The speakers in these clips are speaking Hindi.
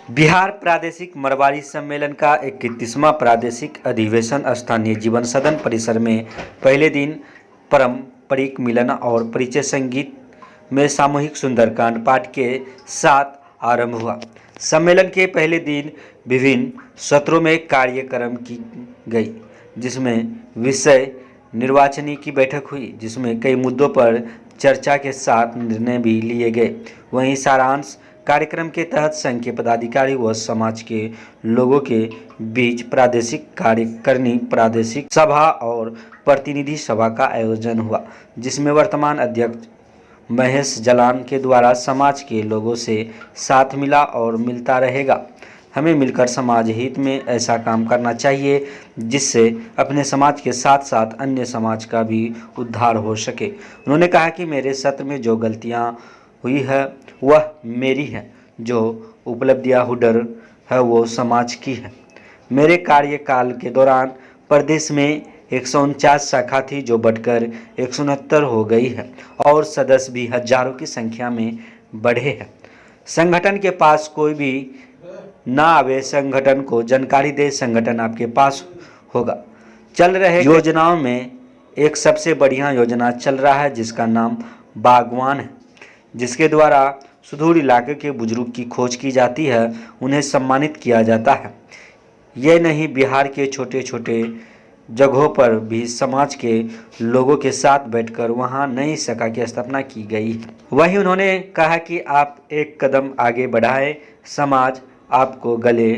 बिहार प्रादेशिक मरवाड़ी सम्मेलन का 31वां प्रादेशिक अधिवेशन स्थानीय जीवन सदन परिसर में पहले दिन पारंपरिक मिलन और परिचय संगीत में सामूहिक सुंदरकांड पाठ के साथ आरंभ हुआ। सम्मेलन के पहले दिन विभिन्न सत्रों में कार्यक्रम की गई, जिसमें विषय निर्वाचनी की बैठक हुई, जिसमें कई मुद्दों पर चर्चा के साथ निर्णय भी लिए गए। वहीं सारांश कार्यक्रम के तहत संघ के पदाधिकारी व समाज के लोगों के बीच प्रादेशिक कार्यकारिणी प्रादेशिक सभा और प्रतिनिधि सभा का आयोजन हुआ, जिसमें वर्तमान अध्यक्ष महेश जलान के द्वारा समाज के लोगों से साथ मिला और मिलता रहेगा। हमें मिलकर समाज हित में ऐसा काम करना चाहिए जिससे अपने समाज के साथ साथ अन्य समाज का भी उद्धार हो सके। उन्होंने कहा कि मेरे सत्र में जो गलतियां हुई है वह मेरी है, जो उपलब्धियां हुडर है वो समाज की है। मेरे कार्यकाल के दौरान प्रदेश में 149 शाखा थी, जो बढ़कर 169 हो गई है और सदस्य भी हजारों की संख्या में बढ़े हैं। संगठन के पास कोई भी ना आवे, संगठन को जानकारी दे, संगठन आपके पास होगा। चल रहे योजनाओं में एक सबसे बढ़िया योजना चल रहा है जिसका नाम बागवान है, जिसके द्वारा सुदूर इलाके के बुजुर्ग की खोज की जाती है, उन्हें सम्मानित किया जाता है। ये नहीं, बिहार के छोटे छोटे जगहों पर भी समाज के लोगों के साथ बैठकर वहां नई शाखा की स्थापना की गई है। वहीं उन्होंने कहा कि आप एक कदम आगे बढ़ाएं, समाज आपको गले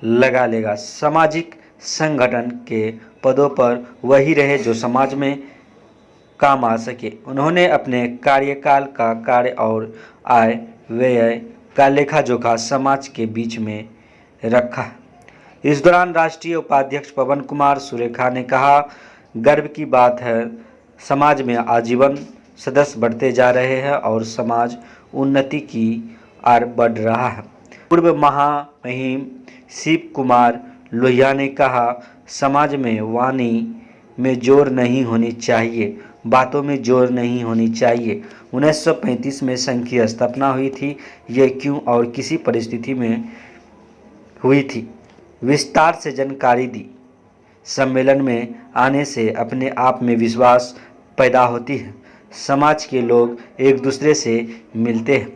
लगा लेगा। सामाजिक संगठन के पदों पर वही रहे जो समाज में काम आ सके। उन्होंने अपने कार्यकाल का कार्य और आय व्यय का लेखा जोखा समाज के बीच में रखा। इस दौरान राष्ट्रीय उपाध्यक्ष पवन कुमार सुरेखा ने कहा, गर्व की बात है, समाज में आजीवन सदस्य बढ़ते जा रहे हैं और समाज उन्नति की ओर बढ़ रहा है। पूर्व महामहिम शिव कुमार लोहिया ने कहा, समाज में वाणी में जोर नहीं होनी चाहिए, बातों में जोर नहीं होनी चाहिए। 1935 में संघ की स्थापना हुई थी, ये क्यों और किसी परिस्थिति में हुई थी, विस्तार से जानकारी दी। सम्मेलन में आने से अपने आप में विश्वास पैदा होती है, समाज के लोग एक दूसरे से मिलते हैं।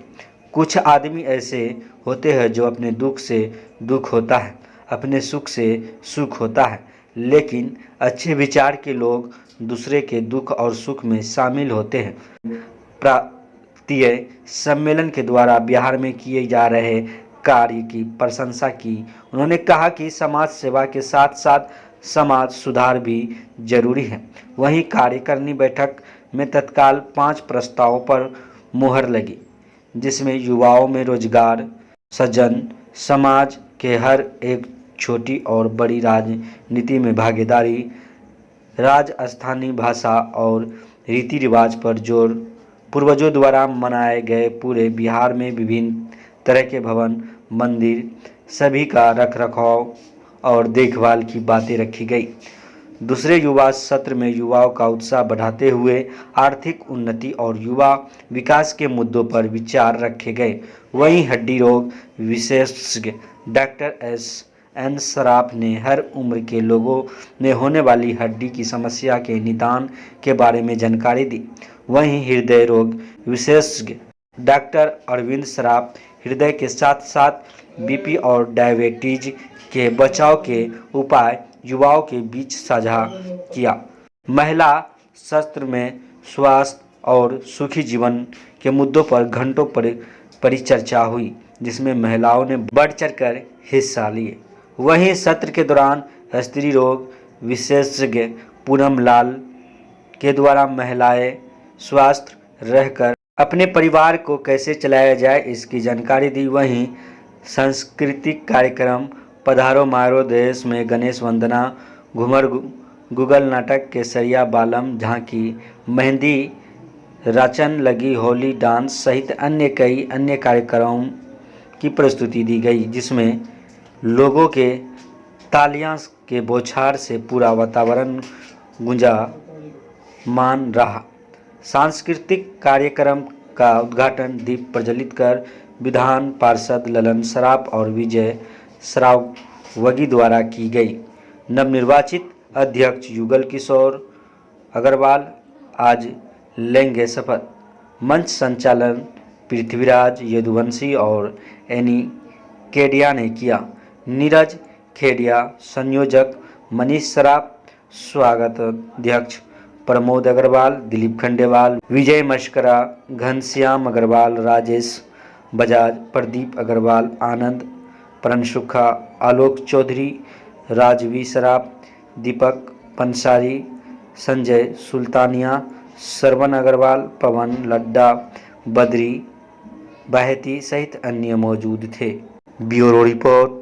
कुछ आदमी ऐसे होते हैं जो अपने दुख से दुख होता है, अपने सुख से सुख होता है, लेकिन अच्छे विचार के लोग दूसरे के दुख और सुख में शामिल होते हैं। प्रांतीय सम्मेलन के द्वारा बिहार में किए जा रहे कार्य की प्रशंसा की। उन्होंने कहा कि समाज सेवा के साथ साथ समाज सुधार भी जरूरी है। वहीं कार्यकारिणी बैठक में तत्काल 5 प्रस्तावों पर मुहर लगी, जिसमें युवाओं में रोजगार सृजन, समाज के हर एक छोटी और बड़ी राजनीति में भागीदारी, राजस्थानी भाषा और रीति रिवाज पर जोर, पूर्वजों द्वारा मनाए गए पूरे बिहार में विभिन्न तरह के भवन, मंदिर, सभी का रखरखाव और देखभाल की बातें रखी गई। दूसरे युवा सत्र में युवाओं का उत्साह बढ़ाते हुए आर्थिक उन्नति और युवा विकास के मुद्दों पर विचार रखे गए। वहीं हड्डी रोग विशेषज्ञ डॉक्टर एन सराफ ने हर उम्र के लोगों में होने वाली हड्डी की समस्या के निदान के बारे में जानकारी दी। वहीं हृदय रोग विशेषज्ञ डॉक्टर अरविंद सराफ हृदय के साथ साथ बीपी और डायबिटीज के बचाव के उपाय युवाओं के बीच साझा किया। महिला सत्र में स्वास्थ्य और सुखी जीवन के मुद्दों पर घंटों परिचर्चा हुई, जिसमें महिलाओं ने बढ़ चढ़कर हिस्सा लिए। वहीं सत्र के दौरान स्त्री रोग विशेषज्ञ पूनम लाल के द्वारा महिलाएं स्वस्थ रहकर अपने परिवार को कैसे चलाया जाए इसकी जानकारी दी। वहीं सांस्कृतिक कार्यक्रम पधारो मारो देश में गणेश वंदना, घूमर गूगल नाटक, केसरिया बालम झांकी, मेहंदी रचन लगी, होली डांस सहित कई अन्य कार्यक्रमों की प्रस्तुति दी गई, जिसमें लोगों के तालियां के बौछार से पूरा वातावरण गुंजायमान रहा। सांस्कृतिक कार्यक्रम का उद्घाटन दीप प्रज्वलित कर विधान पार्षद ललन सराफ और विजय श्रावगी द्वारा की गई। नवनिर्वाचित अध्यक्ष युगल किशोर अग्रवाल आज लेंगे शपथ। मंच संचालन पृथ्वीराज यदुवंशी और एनी केडिया ने किया। नीरज खेड़िया संयोजक, मनीष सराफ स्वागताध्यक्ष, प्रमोद अग्रवाल, दिलीप खंडेवाल, विजय मस्करा, घनश्याम अग्रवाल, राजेश बजाज, प्रदीप अग्रवाल, आनंद परनसुखा, आलोक चौधरी, राजवी सराफ, दीपक पंसारी, संजय सुल्तानिया, श्रवण अग्रवाल, पवन लड्डा, बद्री बाहेती सहित अन्य मौजूद थे। Bureau report.